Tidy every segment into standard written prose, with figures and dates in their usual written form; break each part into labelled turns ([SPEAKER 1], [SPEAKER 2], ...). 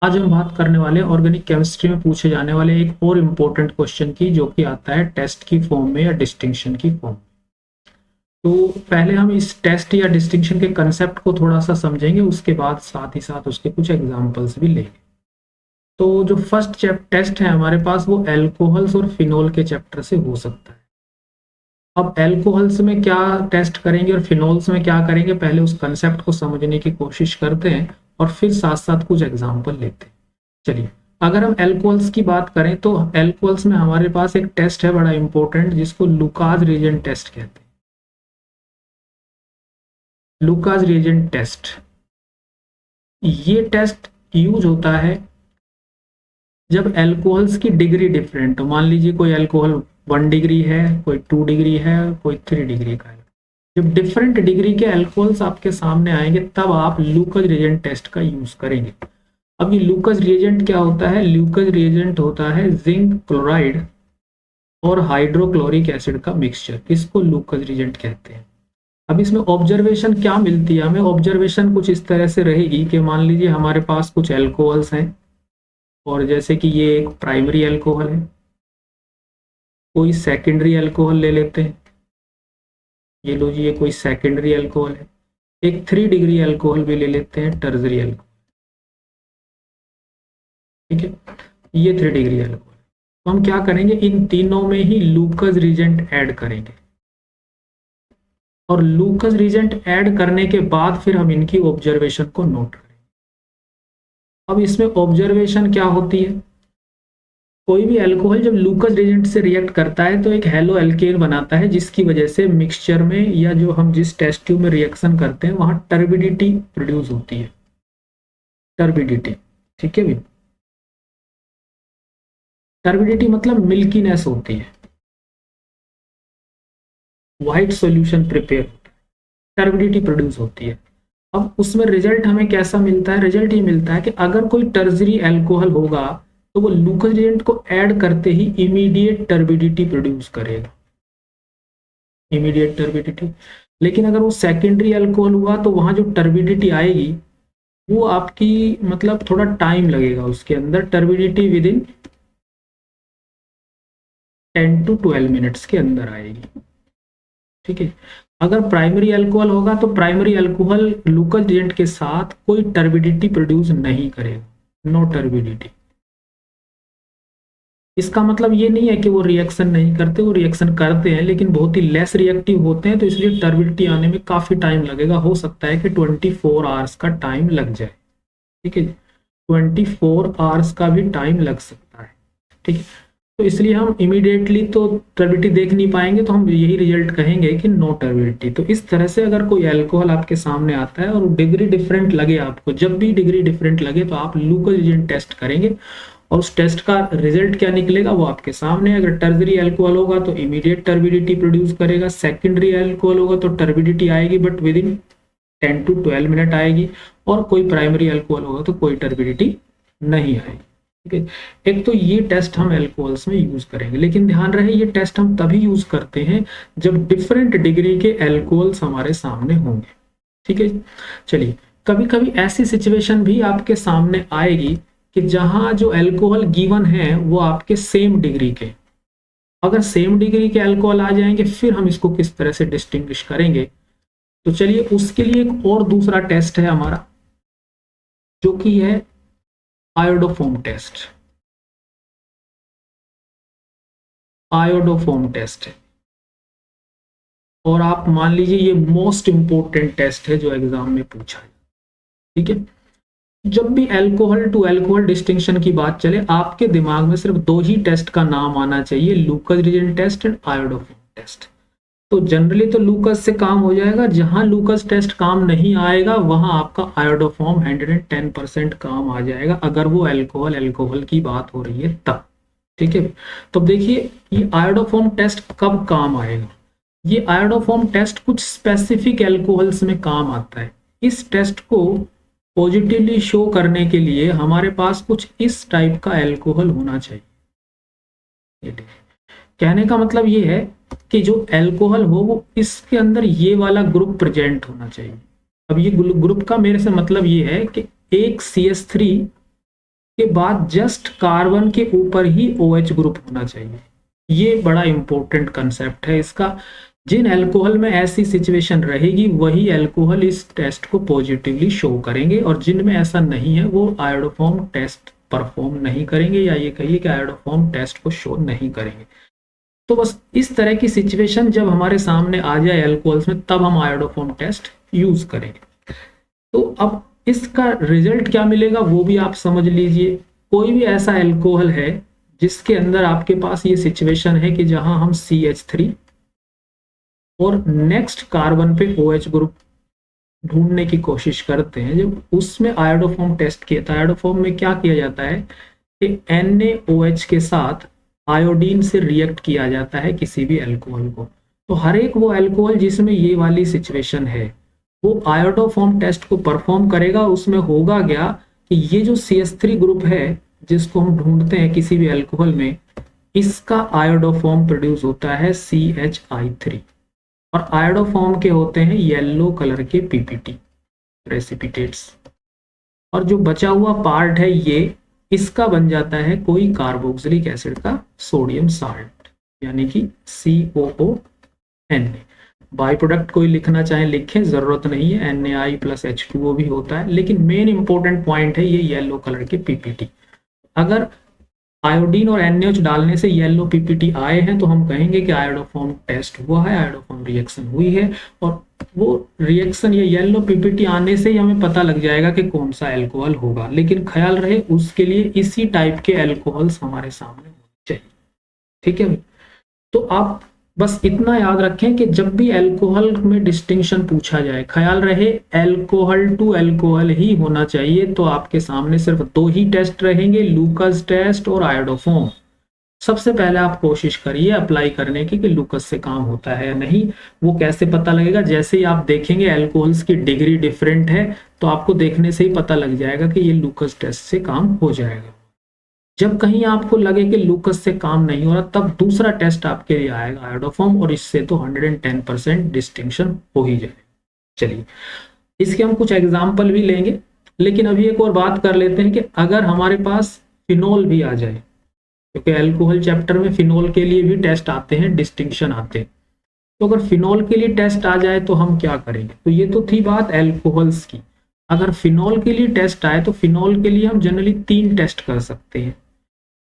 [SPEAKER 1] आज हम बात करने वाले हैं ऑर्गेनिक केमिस्ट्री में पूछे जाने वाले एक और इम्पोर्टेंट क्वेश्चन की, जो कि आता है टेस्ट की फॉर्म में या डिस्टिंक्शन की फॉर्म में। तो पहले हम इस टेस्ट या डिस्टिंक्शन के कंसेप्ट को थोड़ा सा समझेंगे, उसके बाद साथ ही साथ उसके कुछ एग्जांपल्स भी लेंगे। तो जो फर्स्ट टेस्ट है हमारे पास, वो एल्कोहल्स और फिनोल के चैप्टर से हो सकता है। अब एल्कोहल्स में क्या टेस्ट करेंगे और फिनोल्स में क्या करेंगे, पहले उस कंसेप्ट को समझने की कोशिश करते हैं और फिर साथ साथ कुछ एग्जांपल लेते हैं। चलिए, अगर हम एल्कोहल्स की बात करें तो एल्कोहल्स में हमारे पास एक टेस्ट है बड़ा इंपॉर्टेंट, जिसको लुकास रिएजेंट टेस्ट कहते हैं। लुकास रिएजेंट टेस्ट, ये टेस्ट यूज होता है जब एल्कोहल्स की डिग्री डिफरेंट हो। मान लीजिए कोई एल्कोहल 1 डिग्री है, कोई 2 डिग्री है, कोई 3 डिग्री का है। जब डिफरेंट डिग्री के एल्कोहल्स आपके सामने आएंगे तब आप लुकास रिएजेंट टेस्ट का यूज करेंगे। अब ये लुकास रिएजेंट क्या होता है? लुकास रिएजेंट होता है जिंक क्लोराइड और हाइड्रोक्लोरिक एसिड का मिक्सचर, इसको लुकास रिएजेंट कहते हैं। अब इसमें ऑब्जर्वेशन क्या मिलती है हमें? ऑब्जर्वेशन कुछ इस तरह से रहेगी कि मान लीजिए हमारे पास कुछ एल्कोहल्स हैं, और जैसे कि ये एक प्राइमरी अल्कोहल है, कोई सेकेंडरी अल्कोहल ले लेते हैं। ये लो जी, ये कोई सेकेंडरी अल्कोहल है। एक 3 डिग्री अल्कोहल भी ले लेते हैं, टर्जरी अल्कोहल। ठीक है, ये 3 डिग्री अल्कोहल। तो हम क्या करेंगे, इन तीनों में ही लुकास रिएजेंट ऐड करेंगे, और लुकास रिएजेंट ऐड करने के बाद फिर हम इनकी ऑब्जर्वेशन को नोट करेंगे। अब इसमें ऑब्जर्वेशन क्या होती है? कोई भी अल्कोहल जब लुकास रिएजेंट से रिएक्ट करता है तो एक हेलो एल्केन बनाता है, जिसकी वजह से मिक्सचर में या जो हम जिस टेस्ट ट्यूब में रिएक्शन करते हैं वहां टर्बिडिटी प्रोड्यूस होती है। टर्बिडिटी, ठीक है भी, टर्बिडिटी मतलब मिल्कीनेस होती है, white solution prepare, turbidity produce होती है। अब उसमें रिजल्ट हमें कैसा मिलता है? रिजल्ट ये मिलता है कि अगर कोई टर्जरी अल्कोहल होगा तो वो लुकास रिएजेंट को ऐड करते ही इमीडिएट टर्बिडिटी प्रोड्यूस करेगा, इमीडिएट टर्बिडिटी। लेकिन अगर वो सेकेंडरी अल्कोहल हुआ तो वहां जो टर्बिडिटी आएगी वो आपकी मतलब थोड़ा टाइम लगेगा, उसके अंदर turbidity with in 10 to 12 minutes के अंदर आएगी। ठीक है, अगर प्राइमरी अल्कोहल होगा तो प्राइमरी अल्कोहल लुकास रिएजेंट के साथ कोई टर्बिडिटी प्रोड्यूस नहीं करेगा, नो टर्बिडिटी। इसका मतलब ये नहीं है कि वो रिएक्शन नहीं करते, वो रिएक्शन करते हैं लेकिन बहुत ही लेस रिएक्टिव होते हैं, तो इसलिए टर्बिडिटी आने में काफी टाइम लगेगा। हो सकता है कि 24 आवर्स का टाइम लग जाए। ठीक है, 24 आवर्स का भी टाइम लग सकता है। ठीक है, तो इसलिए हम इमीडिएटली तो टर्बिडिटी देख नहीं पाएंगे, तो हम यही रिजल्ट कहेंगे कि नो टर्बिडिटी। तो इस तरह से अगर कोई अल्कोहल आपके सामने आता है और डिग्री डिफरेंट लगे आपको, जब भी डिग्री डिफरेंट लगे तो आप लुकास रिएजेंट टेस्ट करेंगे, और उस टेस्ट का रिजल्ट क्या निकलेगा वो आपके सामने। अगर टर्जरी अल्कोहल होगा तो इमीडिएट टर्बिडिटी प्रोड्यूस करेगा, सेकेंडरी अल्कोहल होगा तो टर्बिडिटी आएगी but with in 10 to 12 minute आएगी, और कोई प्राइमरी अल्कोहल होगा तो कोई टर्बिडिटी नहीं आएगी। ठीक है, एक तो ये टेस्ट हम अल्कोहल्स में यूज करेंगे, लेकिन ध्यान रहे ये टेस्ट हम तभी यूज करते हैं जब डिफरेंट डिग्री के अल्कोहल्स हमारे सामने होंगे। ठीक है, चलिए, कभी कभी ऐसी सिचुएशन भी आपके सामने आएगी कि जहां जो अल्कोहल गिवन है वो आपके सेम डिग्री के, अगर सेम डिग्री के अल्कोहल आ जाएंगे फिर हम इसको किस तरह से डिस्टिंग्विश करेंगे। तो चलिए, उसके लिए एक और दूसरा टेस्ट है हमारा, जो कि है आयोडोफोम टेस्ट। आयोडोफोम टेस्ट है, और आप मान लीजिए ये मोस्ट इंपोर्टेंट टेस्ट है जो एग्जाम में पूछा है। ठीक है, जब भी अल्कोहल टू अल्कोहल डिस्टिंक्शन की बात चले, आपके दिमाग में सिर्फ दो ही टेस्ट का नाम आना चाहिए, Lucas reagent test and iodoform test. तो जनरली तो लुकास से काम हो जाएगा, जहां लुकास टेस्ट काम नहीं आएगा वहां आपका आयोडोफोम 110% काम आ जाएगा, अगर वो अल्कोहल अल्कोहल की बात हो रही है तब। ठीक है, तो देखिए ये आयोडोफोम टेस्ट कब काम आएगा। ये आयोडोफोम टेस्ट कुछ स्पेसिफिक अल्कोहल्स में काम आता है। इस टेस्ट को पॉजिटिवली शो करने के लिए हमारे पास कुछ इस टाइप का अल्कोहल होना चाहिए। कहने का मतलब ये है कि जो अल्कोहल हो वो इसके अंदर ये वाला ग्रुप प्रेजेंट होना चाहिए। अब ये ग्रुप का मेरे से मतलब ये है कि एक CH3 के बाद जस्ट कार्बन के ऊपर ही OH ग्रुप होना चाहिए। ये बड़ा इंपॉर्टेंट कंसेप्ट है इसका। जिन अल्कोहल में ऐसी सिचुएशन रहेगी वही अल्कोहल इस टेस्ट को पॉजिटिवली शो करेंगे, और जिनमें ऐसा नहीं है वो आयोडोफॉर्म टेस्ट परफॉर्म नहीं करेंगे, या ये कहिए कि आयोडोफॉर्म टेस्ट को शो नहीं करेंगे। तो बस इस तरह की सिचुएशन जब हमारे सामने आ जाए अल्कोहल्स में, तब हम आयोडोफॉर्म टेस्ट यूज करेंगे। तो अब इसका रिजल्ट क्या मिलेगा वो भी आप समझ लीजिए। कोई भी ऐसा अल्कोहल है जिसके अंदर आपके पास ये सिचुएशन है कि जहां हम CH3 और नेक्स्ट कार्बन पे OH ग्रुप ढूंढने की कोशिश करते हैं, जब उसमें आयोडोफॉर्म टेस्ट किया था, आयोडोफॉर्म में क्या किया जाता है कि NaOH के साथ आयोडीन से रिएक्ट किया जाता है किसी भी अल्कोहल को। तो हर एक वो अल्कोहल जिसमें ये वाली सिचुएशन है वो आयोडोफॉर्म टेस्ट को परफॉर्म करेगा। उसमें होगा क्या कि ये जो CH3 ग्रुप है जिसको हम ढूंढते हैं किसी भी अल्कोहल में, इसका आयोडोफॉर्म प्रोड्यूस होता है CHI3, और आयोडोफॉर्म के होते हैं येलो कलर के PPT प्रेसिपिटेट्स, और जो बचा हुआ पार्ट है ये इसका बन जाता है कोई कार्बोक्सिलिक एसिड का सोडियम साल्ट, यानी कि COONA। बाई प्रोडक्ट कोई लिखना चाहे लिखें, जरूरत नहीं है, NaI + H2O भी होता है, लेकिन मेन इंपॉर्टेंट पॉइंट है ये येलो कलर के PPT। अगर आयोडीन और NaOH डालने से येलो PPT आए हैं तो हम कहेंगे कि आयोडोफॉर्म टेस्ट हुआ है, आयोडोफॉर्म रिएक्शन हुई है, और वो रिएक्शन ये येलो PPT आने से ही हमें पता लग जाएगा कि कौन सा अल्कोहल होगा। लेकिन ख्याल रहे उसके लिए इसी टाइप के अल्कोहल्स हमारे सामने होने चाहिए, ठीक है। तो आप बस इतना याद रखें कि जब भी अल्कोहल में डिस्टिंक्शन पूछा जाए, ख्याल रहे अल्कोहल टू अल्कोहल ही होना चाहिए। तो आपके सामने सिर्फ 2 ही टेस्ट रहेंगे, लूकस टेस्ट और आयोडोफॉर्म। सबसे पहले आप कोशिश करिए अप्लाई करने की कि लूकस से काम होता है या नहीं। वो कैसे पता लगेगा? जैसे ही आप देखेंगे अल्कोहल्स की डिग्री डिफरेंट है तो आपको देखने से ही पता लग जाएगा कि ये लूकस टेस्ट से काम हो जाएगा। जब कहीं आपको लगे कि लूकस से काम नहीं हो रहा, तब दूसरा टेस्ट आपके लिए आएगा आयोडोफॉर्म, और इससे तो 110% डिस्टिंक्शन हो ही जाए। चलिए इसके हम कुछ एग्जाम्पल भी लेंगे, लेकिन अभी एक और बात कर लेते हैं कि अगर हमारे पास फिनोल भी आ जाए, क्योंकि अल्कोहल चैप्टर में फिनोल के लिए भी टेस्ट आते हैं, डिस्टिंक्शन आते हैं। तो अगर फिनोल के लिए टेस्ट आ जाए तो हम क्या करेंगे? तो ये तो थी बात अल्कोहल्स की। अगर फिनोल के लिए टेस्ट आए तो फिनोल के लिए हम जनरली 3 टेस्ट कर सकते हैं।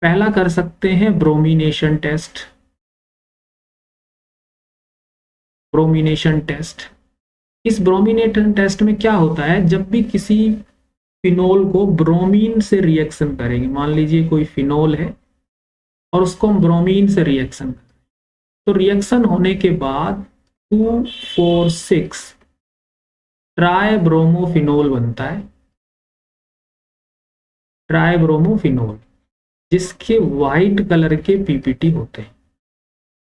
[SPEAKER 1] पहला कर सकते हैं ब्रोमिनेशन टेस्ट। ब्रोमिनेशन टेस्ट, इस ब्रोमिनेशन टेस्ट में क्या होता है, जब भी किसी फिनोल को ब्रोमीन से रिएक्शन करेंगे, मान लीजिए कोई फिनोल है और उसको हम ब्रोमीन से रिएक्शन करें, तो रिएक्शन होने के बाद 2,4,6 ट्राइब्रोमोफिनोल बनता है। ट्राइब्रोमोफिनोल जिसके व्हाइट कलर के PPT होते हैं।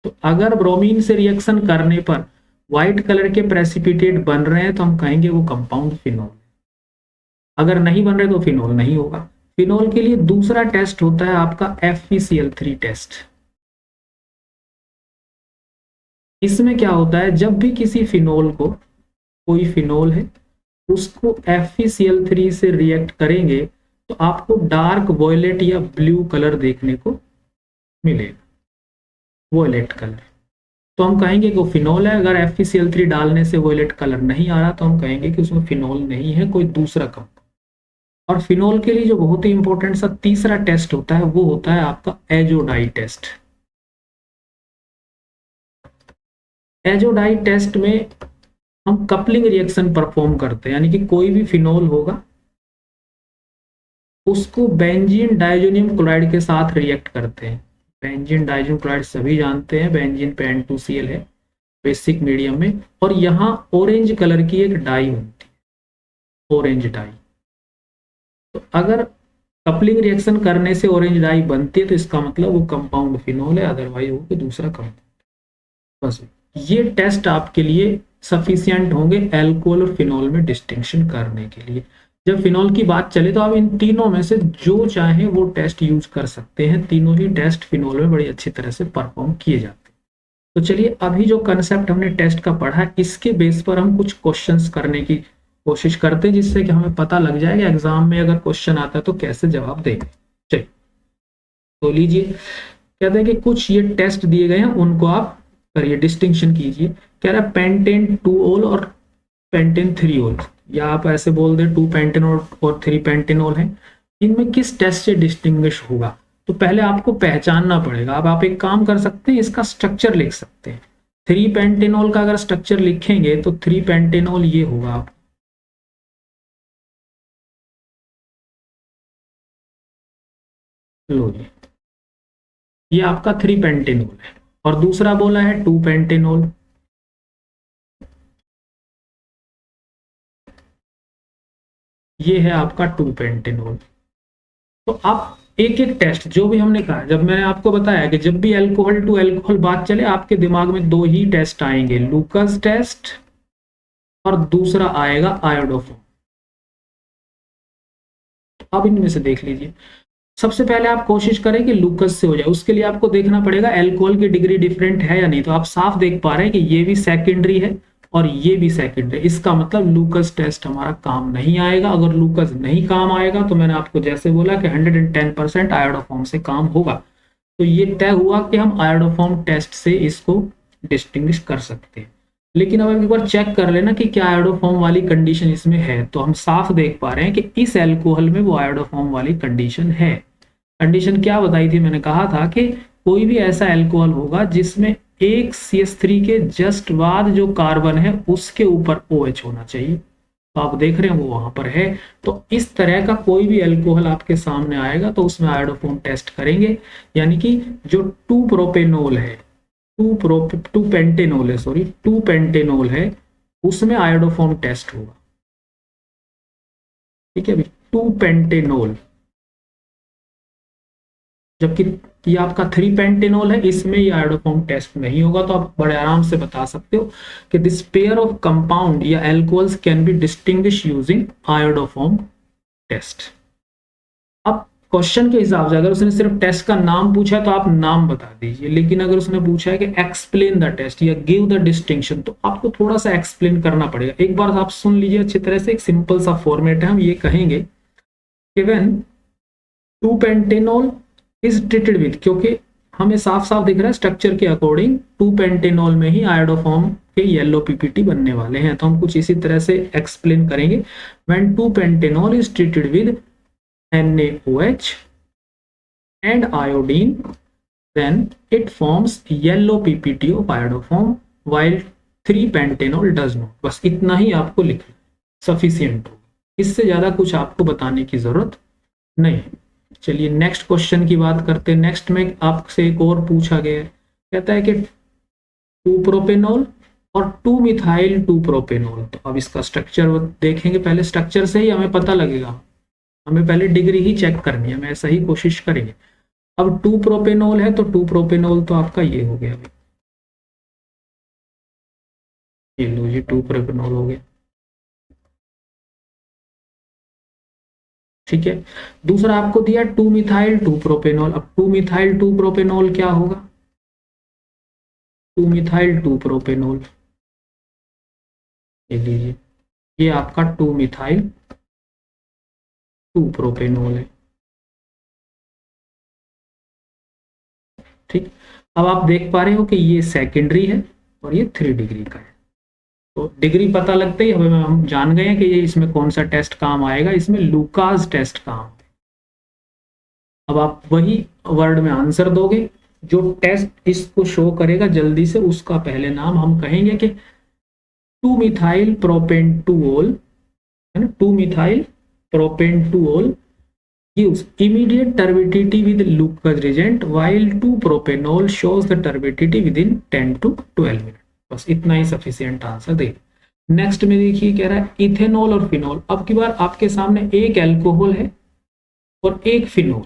[SPEAKER 1] तो अगर ब्रोमीन से रिएक्शन करने पर व्हाइट कलर के प्रेसिपिटेट बन रहे हैं तो हम कहेंगे वो कंपाउंड फिनोल। अगर नहीं बन रहे तो फिनोल नहीं होगा। फिनोल के लिए दूसरा टेस्ट होता है आपका FeCl3 टेस्ट। इसमें क्या होता है, जब भी किसी फिनोल को, कोई फिनोल है उसको FeCl3 से रिएक्ट करेंगे तो आपको डार्क वॉयलेट या ब्लू कलर देखने को मिलेगा, वॉयलेट कलर। तो हम कहेंगे कि वो फिनोल है। अगर FeCl3 डालने से वॉयलेट कलर नहीं आ रहा तो हम कहेंगे कि उसमें फिनोल नहीं है, कोई दूसरा कंपाउंड। और फिनोल के लिए जो बहुत ही इंपॉर्टेंट सा तीसरा टेस्ट होता है वो होता है आपका एजोडाई टेस्ट। एजोडाई टेस्ट में हम कपलिंग रिएक्शन परफॉर्म करते हैं, यानी कि कोई भी फिनोल होगा उसको बेंजीन डाइजोनियम क्लोराइड के साथ रिएक्ट करते हैं। बेंजीन डाइजोनियम क्लोराइड सभी जानते हैं, बेंजीन पे N2Cl है बेसिक मीडियम में, और यहाँ ऑरेंज कलर की एक डाई बनती है, ऑरेंज डाई। तो अगर कपलिंग रिएक्शन करने से ऑरेंज डाई बनती है तो इसका मतलब वो कंपाउंड फिनोल है, अदरवाइज वो कोई दूसरा कंपाउंड। बस ये टेस्ट आपके लिए सफिशिएंट होंगे अल्कोहल और फिनोल में डिस्टिंक्शन करने के लिए। जब फिनोल की बात चले तो आप इन तीनों में से जो चाहे वो टेस्ट यूज कर सकते हैं। तीनों ही टेस्ट फिनोल में बड़ी अच्छी तरह से परफॉर्म किए जाते हैं। तो चलिए अभी जो कंसेप्ट हमने टेस्ट का पढ़ा इसके बेस पर हम कुछ क्वेश्चंस करने की कोशिश करते हैं जिससे कि हमें पता लग जाए कि एग्जाम में अगर क्वेश्चन आता है तो कैसे जवाब देंगे। चलिए तो लीजिए, कहते हैं कि कुछ ये टेस्ट दिए गए हैं, उनको आप करिए, डिस्टिंक्शन कीजिए। कह रहा है पेंटेन 2-ओल और पेंटेन 3-ओल, या आप ऐसे बोल दें 2 पेंटेनोल और 3 पेंटेनोल है, इनमें किस टेस्ट से डिस्टिंग्विश होगा। तो पहले आपको पहचानना पड़ेगा। अब आप एक काम कर सकते हैं, इसका स्ट्रक्चर लिख सकते हैं। 3 पेंटेनोल का अगर स्ट्रक्चर लिखेंगे तो 3 पेंटेनोल ये होगा, आप लो ये आपका 3 पेंटेनोल है। और दूसरा बोला है 2 पेंटेनोल, ये है आपका 2 पेंटेनोल। तो आप एक एक टेस्ट जो भी हमने कहा, जब मैंने आपको बताया कि जब भी अल्कोहल टू अल्कोहल बात चले आपके दिमाग में दो ही टेस्ट आएंगे, लूकास टेस्ट और दूसरा आएगा आयोडोफोम। अब इनमें से देख लीजिए। सबसे पहले आप कोशिश करें कि लूकस से हो जाए, उसके लिए आपको देखना पड़ेगा अल्कोहल की डिग्री डिफरेंट है या नहीं। तो आप साफ देख पा रहे हैं कि ये भी सेकेंडरी है और ये भी सेकेंडरी, इसका मतलब लूकस टेस्ट हमारा काम नहीं आएगा। अगर लूकस नहीं काम आएगा तो मैंने आपको जैसे बोला कि 110% आयोडोफॉर्म से काम होगा। तो ये तय हुआ कि हम आयोडोफॉर्म टेस्ट से इसको डिस्टिंग्विश कर सकते हैं। लेकिन अब एक बार चेक कर लेना कि क्या आयोडोफॉर्म वाली कंडीशन इसमें है। तो हम साफ देख पा रहे हैं कि इस एल्कोहल में वो आयोडोफॉर्म वाली कंडीशन है। कंडीशन क्या बताई थी, मैंने कहा था कि कोई भी ऐसा अल्कोहल होगा जिसमें एक CH3 के जस्ट बाद जो कार्बन है उसके ऊपर OH होना चाहिए। तो आप देख रहे हैं वो वहां पर है। तो इस तरह का कोई भी अल्कोहल आपके सामने आएगा तो उसमें आयोडोफॉर्म टेस्ट करेंगे। यानी कि जो 2 प्रोपेनोल है, 2 पेंटेनोल है, सॉरी 2 पेंटेनोल है, उसमें आयोडोफॉर्म टेस्ट होगा। ठीक है, अभी 2 पेंटेनोल, जबकि ये आपका 3 पेंटेनोल है, इसमें ये आयोडोफॉर्म टेस्ट नहीं होगा। तो आप बड़े आराम से बता सकते हो कि दिस पेयर ऑफ कंपाउंड या alcohols can be distinguish using iodoform test. अब क्वेश्चन के हिसाब से अगर उसने सिर्फ टेस्ट का नाम पूछा है तो आप नाम बता दीजिए, लेकिन अगर उसने पूछा है कि एक्सप्लेन द टेस्ट या गिव द डिस्टिंक्शन तो आपको थोड़ा सा एक्सप्लेन करना पड़ेगा। एक बार आप सुन लीजिए अच्छी तरह से, एक सिंपल सा फॉर्मेट है। हम ये कहेंगे कि when 2 pentanol is treated with, क्योंकि हमें साफ साफ दिख रहा है स्ट्रक्चर के अकॉर्डिंग 2 पेंटेनोल में ही आयोडोफॉर्म के येलो PPT बनने वाले हैं। तो हम कुछ इसी तरह से एक्सप्लेन करेंगे। When 2 pentanol is treated with NaOH and iodine, then it forms yellow PPT of iodoform while 3 pentanol does not। बस इतना ही आपको लिखना सफिशियंट होगा, इससे ज्यादा कुछ आपको बताने की जरूरत नहीं। चलिए नेक्स्ट क्वेश्चन की बात करते हैं। नेक्स्ट में आपसे एक और पूछा गया है, कहता है कि 2 प्रोपेनॉल और 2 मिथाइल 2 प्रोपेनॉल। तो अब इसका स्ट्रक्चर देखेंगे, पहले स्ट्रक्चर से ही हमें पता लगेगा, हमें पहले डिग्री ही चेक करनी है, हम ऐसा ही कोशिश करेंगे। अब 2 प्रोपेनॉल है तो 2 प्रोपेनॉल तो आपका ये हो गया, ये लो जी 2 प्रोपेनॉल हो गया। ठीक है, दूसरा आपको दिया 2 मिथाइल 2 प्रोपेनॉल। अब 2 मिथाइल 2 प्रोपेनॉल क्या होगा, 2 मिथाइल 2 प्रोपेनॉल, ये लीजिए, ये आपका 2 मिथाइल 2 प्रोपेनॉल है। ठीक, अब आप देख पा रहे हो कि ये सेकेंडरी है और ये 3 डिग्री का है। तो डिग्री पता लगते ही हमें हम जान गए हैं कि ये इसमें कौन सा टेस्ट काम आएगा, इसमें लूकास टेस्ट काम। अब आप वही वर्ड में आंसर दोगे, जो टेस्ट इसको शो करेगा जल्दी से उसका पहले नाम हम कहेंगे कि 2 मिथाइल प्रोपेंटुओल, है ना, 2 methyl प्रोपेंटुओल gives immediate turbidity with Lucas reagent while 2 propanol shows the turbidity within 10 to 12 minutes। बस इतना ही सफिशिएंट आंसर दे। नेक्स्ट में देखिए कह रहा है इथेनॉल और फिनॉल। अब की बार आपके सामने एक अल्कोहल है और एक फिनॉल,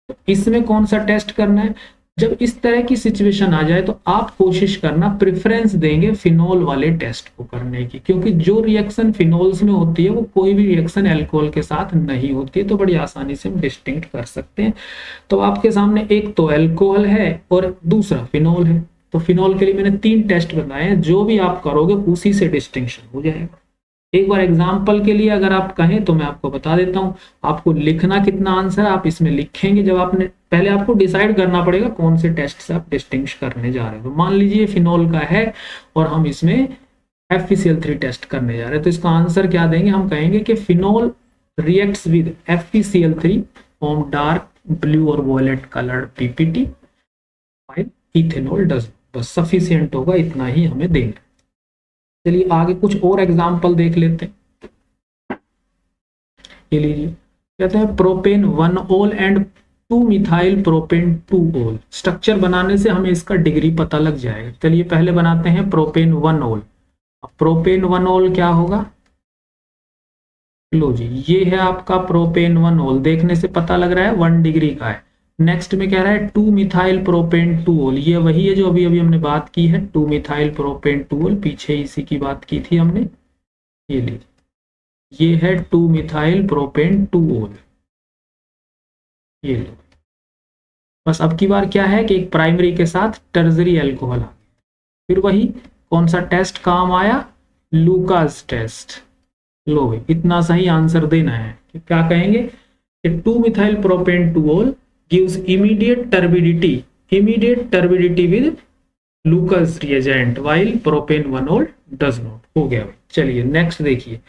[SPEAKER 1] तो इसमें कौन सा टेस्ट करना है। जब इस तरह की सिचुएशन आ जाए तो आप कोशिश करना प्रेफरेंस देंगे फिनॉल वाले टेस्ट को करने की, क्योंकि जो रिएक्शन फिनॉल्स में होती है वो कोई भी रिएक्शन अल्कोहल के साथ नहीं होती है। तो बड़ी आसानी से हम डिस्टिंक्ट कर सकते हैं। तो आपके सामने एक तो अल्कोहल है और दूसरा फिनॉल है। तो फिनॉल के लिए मैंने 3 टेस्ट बताए हैं, जो भी आप करोगे उसी से डिस्टिंक्शन हो जाएगा। एक बार एग्जाम्पल के लिए अगर आप कहें तो मैं आपको बता देता हूं, आपको लिखना कितना आंसर आप इसमें लिखेंगे, जब आपने पहले आपको डिसाइड करना पड़ेगा कौन से टेस्ट से आप डिस्टिंग्विश करने जा रहे हो। तो मान लीजिए फिनोल का है और हम इसमें FeCl3 टेस्ट करने जा रहे हैं, तो इसका आंसर क्या देंगे, हम कहेंगे कि phenol reacts with FeCl3 form dark blue और violet colour PPT while ethanol does. बस सफिशिएंट होगा, इतना ही हमें देना। चलिए आगे कुछ और एग्जाम्पल देख लेते हैं। ये लीजिए, कहते हैं प्रोपेन 1 ओल एंड 2 मिथाइल प्रोपेन 2 ओल। स्ट्रक्चर बनाने से हमें इसका डिग्री पता लग जाएगा। चलिए पहले बनाते हैं प्रोपेन 1 ओल। प्रोपेन 1 ओल क्या होगा, लो जी ये है आपका प्रोपेन 1 ओल, देखने से पता लग रहा है 1 डिग्री का है। नेक्स्ट में कह रहा है 2 मिथाइल प्रोपेन 2 ओल, ये वही है जो अभी अभी हमने बात की है, 2 मिथाइल प्रोपेन 2 ओल, पीछे इसी की बात की थी हमने। ये लीजिए, ये है 2 मिथाइल प्रोपेन 2 ओल, ये लो। बस अब की बार क्या है कि एक प्राइमरी के साथ टर्जरी अल्कोहल आ, फिर वही कौन सा टेस्ट काम आया, लूकास टेस्ट। लो भाई इतना सही आंसर देना है कि क्या कहेंगे कि 2 मिथाइल प्रोपेन 2 ओल gives immediate turbidity with Lucas reagent while propane 1 ओल डज नॉट। हो गया भाई। चलिए नेक्स्ट देखिए,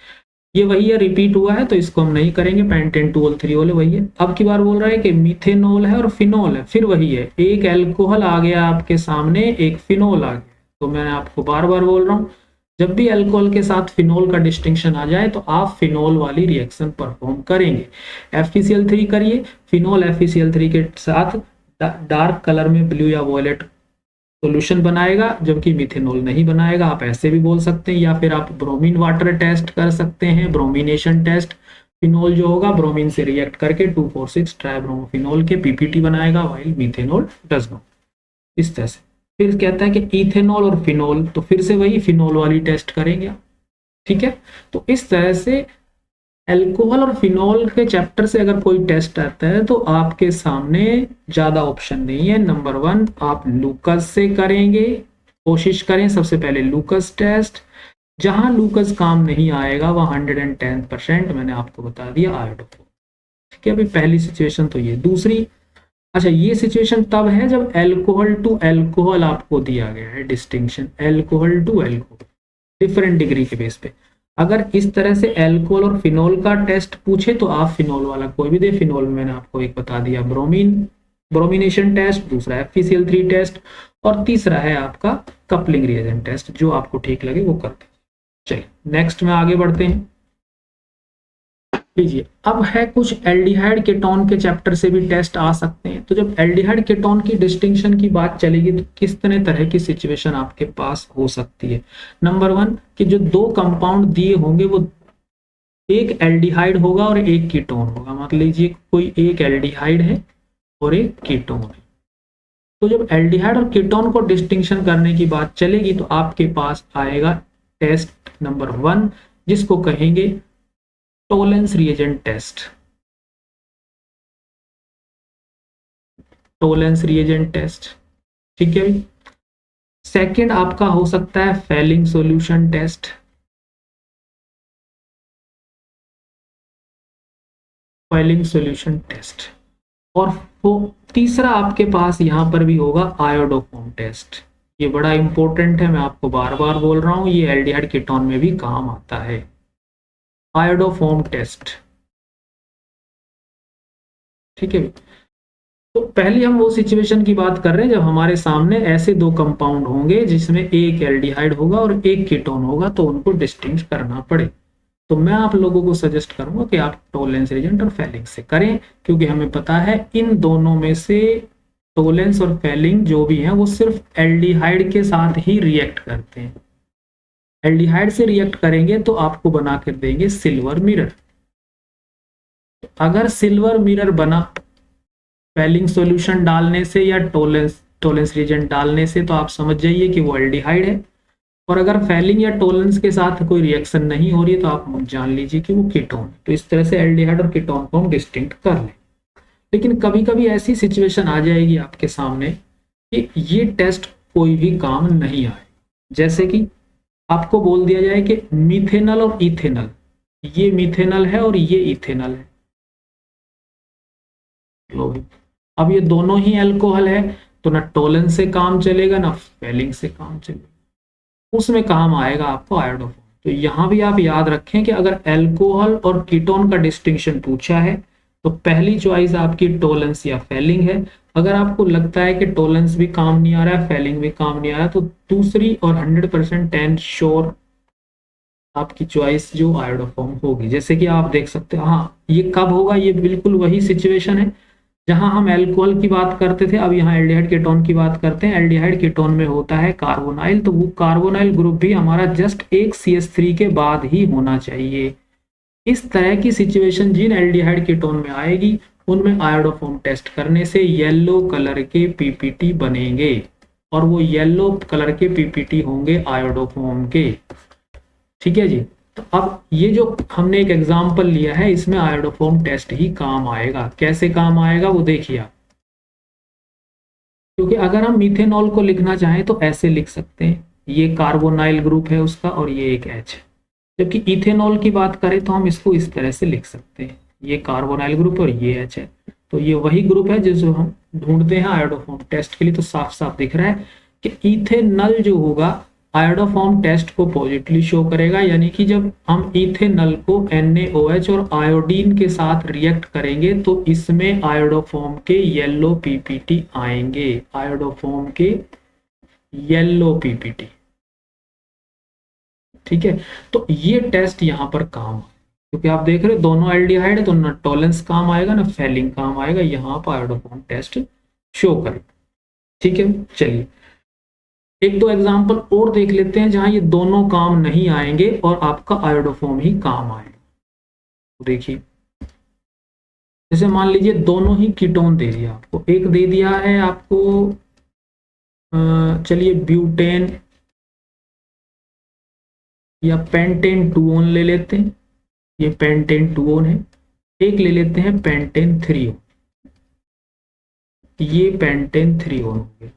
[SPEAKER 1] ये वही है, रिपीट हुआ है तो इसको हम नहीं करेंगे, पेंटेन 2 ओल 3 ओल है वही है। अब की बार बोल रहा है कि मिथेनॉल है और फिनोल है, फिर वही है, एक एल्कोहल आ गया आपके सामने, एक फिनोल आ गया। तो मैं आपको बार बार बोल रहा हूं, जब भी अल्कोहल के साथ फिनोल का डिस्टिंक्शन आ जाए तो आप फिनोल वाली रिएक्शन परफॉर्म करेंगे। FeCl3 करिए, फिनोल FeCl3 के साथ डार्क कलर में ब्लू या वॉयलेट सॉल्यूशन बनाएगा, जबकि मिथेनॉल नहीं बनाएगा। आप ऐसे भी बोल सकते हैं, या फिर आप ब्रोमीन वाटर टेस्ट कर सकते हैं, ब्रोमिनेशन टेस्ट। फिनोल जो होगा ब्रोमीन से रिएक्ट करके 2,4,6 ट्राइब्रोमोफिनोल के PPT बनाएगा, व्हाइल मिथेनॉल डज नॉट। इस तरह से फिर कहता है कि इथेनॉल और फिनोल, तो फिर से वही फिनोल वाली टेस्ट करेंगे, ठीक है। तो इस तरह से अल्कोहल और फिनोल के चैप्टर से अगर कोई टेस्ट आता है तो आपके सामने ज्यादा ऑप्शन नहीं है। नंबर 1 आप लूकस से करेंगे, कोशिश करें सबसे पहले लूकस टेस्ट। जहां लूकस काम नहीं आएगा वह 110% मैंने आपको बता दिया आयोडोफोर, ठीक है। अभी पहली सिचुएशन तो ये। दूसरी, अच्छा ये सिचुएशन तब है जब अल्कोहल टू अल्कोहल आपको दिया गया है distinction, alcohol to alcohol different degree के बेस पे। अगर इस तरह से अल्कोहल और फिनोल का टेस्ट पूछे तो आप फिनोल वाला कोई भी दे। फिनोल में मैंने आपको एक बता दिया ब्रोमिनेशन टेस्ट, दूसरा FeCl3 टेस्ट, और तीसरा है आपका कपलिंग रिएजेंट टेस्ट। जो आपको ठीक लगे वो करते। चलिए नेक्स्ट में आगे बढ़ते हैं। लीजिए, अब है कुछ एल्डिहाइड कीटोन के चैप्टर से भी टेस्ट आ सकते हैं। तो जब एल्डिहाइड कीटोन की डिस्टिंक्शन की बात चलेगी तो किस तरह की सिचुएशन आपके पास हो सकती है। नंबर 1 कि जो 2 कंपाउंड दिए होंगे वो एक एल्डिहाइड होगा और एक कीटोन होगा। मान लीजिए कोई एक एल्डिहाइड है और एक कीटोन है। तो जब एल्डिहाइड और कीटोन को डिस्टिंक्शन करने की बात चलेगी तो आपके पास आएगा टेस्ट नंबर 1, जिसको कहेंगे Tollens reagent test. Tollens reagent test, ठीक है भाई। सेकंड आपका हो सकता है Fehling solution test. Fehling solution test. और वो तीसरा आपके पास यहां पर भी होगा आयोडोफॉर्म टेस्ट। ये बड़ा इंपॉर्टेंट है, मैं आपको बार बार बोल रहा हूं, ये एल्डिहाइड कीटोन में भी काम आता है, आयोडोफॉर्म टेस्ट, ठीक है। तो पहले हम वो सिचुएशन की बात कर रहे हैं जब हमारे सामने ऐसे 2 कंपाउंड होंगे जिसमें एक एल्डिहाइड होगा और एक कीटोन होगा, तो उनको डिस्टिंग्विश करना पड़े। तो मैं आप लोगों को सजेस्ट करूंगा कि आप टोलेंस रिएजेंट और फेलिंग से करें, क्योंकि हमें पता है इन दोनों में से टोलेंस और फेलिंग जो भी हैं वो सिर्फ एल्डिहाइड के साथ ही रिएक्ट करते हैं। एल्डिहाइड से रिएक्ट करेंगे तो आपको बना कर देंगे सिल्वर मिरर। अगर सिल्वर मिरर बना फेलिंग सॉल्यूशन डालने से या टोलेंस रिएजेंट डालने से, तो आप समझ जाइए कि वो एल्डिहाइड है। और अगर फेलिंग या टोलेंस के साथ कोई रिएक्शन नहीं हो रही है तो आप जान लीजिए कि वो कीटोन है। तो इस तरह से एल्डिहाइड और कीटोन को हम डिस्टिंक्ट कर लें। लेकिन कभी कभी ऐसी सिचुएशन आ जाएगी आपके सामने कि ये टेस्ट कोई भी काम नहीं आए। जैसे कि आपको बोल दिया जाए कि मीथेनल और इथेनल, ये मीथेनल है और ये इथेनल है, लो भाई, अब ये दोनों ही अल्कोहल है, तो ना टोलेंस से काम चलेगा ना फेलिंग से काम चलेगा, उसमें काम आएगा आपको आयोडोफॉर्म। तो यहां भी आप याद रखें कि अगर अल्कोहल और कीटोन का डिस्टिंक्शन पूछा है तो पहली चॉइस आपकी टोलेंस या फेलिंग है। अगर आपको लगता है कि टोलेंस भी काम नहीं आ रहा है, फेलिंग भी काम नहीं आ रहा है, तो दूसरी और 100% 10 श्योर आपकी चॉइस जो आयोडोफॉर्म होगी। जैसे कि आप देख सकते हो, हाँ ये कब होगा, ये बिल्कुल वही सिचुएशन है जहां हम अल्कोहल की बात करते थे, अब यहाँ एल्डिहाइड कीटोन की बात करते हैं। एल्डिहाइड कीटोन में होता है कार्बोनाइल, तो वो कार्बोनाइल ग्रुप भी हमारा जस्ट एक CH3 के बाद ही होना चाहिए। इस तरह की सिचुएशन जिन एल्डिहाइड कीटोन में आएगी उनमें आयोडोफॉर्म टेस्ट करने से येलो कलर के पीपीटी बनेंगे, और वो येलो कलर के पीपीटी होंगे आयोडोफॉर्म के। ठीक है जी। तो अब ये जो हमने एक एग्जाम्पल लिया है, इसमें आयोडोफॉर्म टेस्ट ही काम आएगा। कैसे काम आएगा वो देखिए आप, क्योंकि अगर हम मीथेनॉल को लिखना चाहें तो ऐसे लिख सकते हैं, ये कार्बोनाइल ग्रुप है उसका और ये एक H है। जबकि इथेनॉल की बात करें तो हम इसको इस तरह से लिख सकते हैं, ये कार्बोनाइल ग्रुप और ये H है, तो ये वही ग्रुप है जिसको हम ढूंढते हैं आयोडोफॉर्म टेस्ट के लिए। तो साफ साफ दिख रहा है कि इथेनल जो होगा आयोडोफॉर्म टेस्ट को पॉजिटिवली शो करेगा, यानी कि जब हम इथेनल को NaOH और आयोडीन के साथ रिएक्ट करेंगे तो इसमें आयोडोफॉर्म के येलो पीपीटी आएंगे, आयोडोफॉर्म के येलो पीपीटी। ठीक है, तो ये टेस्ट यहां पर काम, क्योंकि आप देख रहे हो दोनों एल्डिहाइड है तो ना टॉलेंस काम आएगा ना फेलिंग काम आएगा, यहाँ पर आयोडोफॉर्म टेस्ट शो करेगा। ठीक है, चलिए एक दो एग्जांपल और देख लेते हैं जहां ये दोनों काम नहीं आएंगे और आपका आयोडोफॉर्म ही काम आएगा। तो देखिए, जैसे मान लीजिए दोनों ही कीटोन दे दिया आपको, एक दे दिया है आपको चलिए ब्यूटेन या पेंटेन टूओन ले लेते हैं, ये पेंटेन टूओन है। एक ले लेते हैं पेंटेन थ्रीओन, ये पेंटेन थ्रीओन हो गया।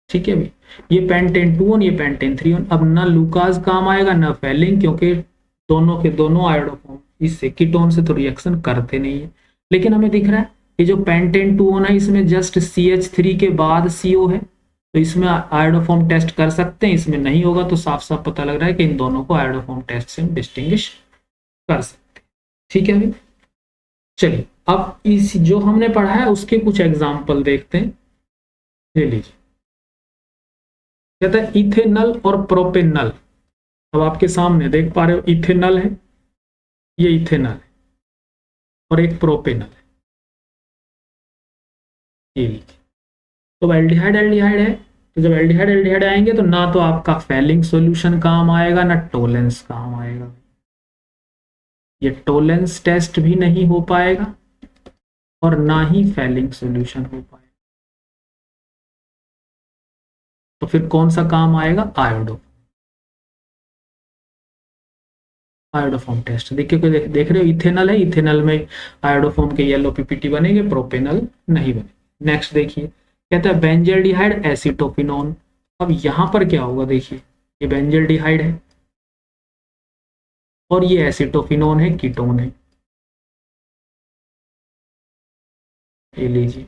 [SPEAKER 1] ठीक है भाई, ये पेंटेन टूओन ये पेंटेन थ्रीओन। अब ना लूकास काम आएगा ना फेलिंग, क्योंकि दोनों के दोनों आयोडोफॉर्म इससे कीटोन से तो रिएक्शन करते नहीं है। लेकिन हमें दिख रहा है ये जो पेंटेन टूओन है इसमें जस्ट CH3 के बाद CO है, तो इसमें आयोडोफॉर्म टेस्ट कर सकते हैं, इसमें नहीं होगा। तो साफ साफ पता लग रहा है कि इन दोनों को आयोडोफॉर्म टेस्ट से हम डिस्टिंग्विश कर सकते हैं। ठीक है भाई, चलिए अब इस जो हमने पढ़ा है उसके कुछ एग्जाम्पल देखते हैं। ले लीजिए, कहता है इथेनल और प्रोपेनल। अब आपके सामने देख पा रहे हो इथेनल है, ये इथेनल है और एक प्रोपेनल है, ये लीजिए। तो एल्डिहाइड एल्डिहाइड है, तो जब एल्डिहाइड एल्डिहाइड आएंगे तो ना तो आपका फेलिंग सॉल्यूशन काम आएगा ना टोलेंस काम आएगा, ये टोलेंस टेस्ट भी नहीं हो पाएगा और ना ही फेलिंग सॉल्यूशन हो पाएगा। तो फिर कौन सा काम आएगा, आयोडोफॉर्म टेस्ट। देखिए देख रहे हो इथेनल है, इथेनल में आयोडोफॉर्म के येलो पीपीटी बनेंगे, प्रोपेनल नहीं बने। नेक्स्ट देखिए, कहता है बेंजल्डिहाइड एसीटोफिनोन। अब यहां पर क्या होगा, देखिए ये बेंजल्डिहाइड है और ये एसीटोफिनोन है, कीटोन है, ये लीजिए।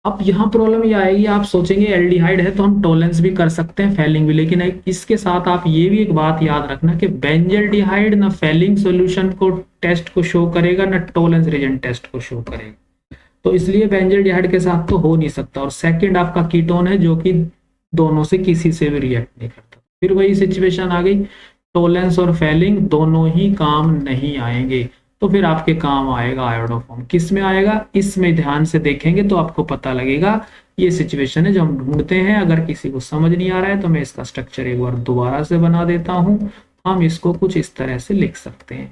[SPEAKER 1] अब यहाँ प्रॉब्लम ये आएगी, आप सोचेंगे एल्डिहाइड है तो हम टॉलेंस भी कर सकते हैं फेलिंग भी, लेकिन इसके साथ आप ये भी एक बात याद रखना कि बेंजल्डिहाइड ना फेलिंग सॉल्यूशन को टेस्ट को शो करेगा ना टॉलेंस रीजन टेस्ट को शो करेगा, तो इसलिए बेंजल्डिहाइड के साथ तो हो नहीं सकता। और सेकंड आपका कीटोन है जो कि दोनों से किसी से भी रिएक्ट नहीं करता, फिर वही सिचुएशन आ गई, टॉलेंस और फेलिंग दोनों ही काम नहीं आएंगे। तो फिर आपके काम आएगा आयोडोफॉर्म। किस में आएगा, इसमें ध्यान से देखेंगे तो आपको पता लगेगा। ये सिचुएशन है जो हम ढूंढते हैं। अगर किसी को समझ नहीं आ रहा है तो मैं इसका स्ट्रक्चर एक बार दोबारा से बना देता हूं। हम इसको कुछ इस तरह से लिख सकते हैं,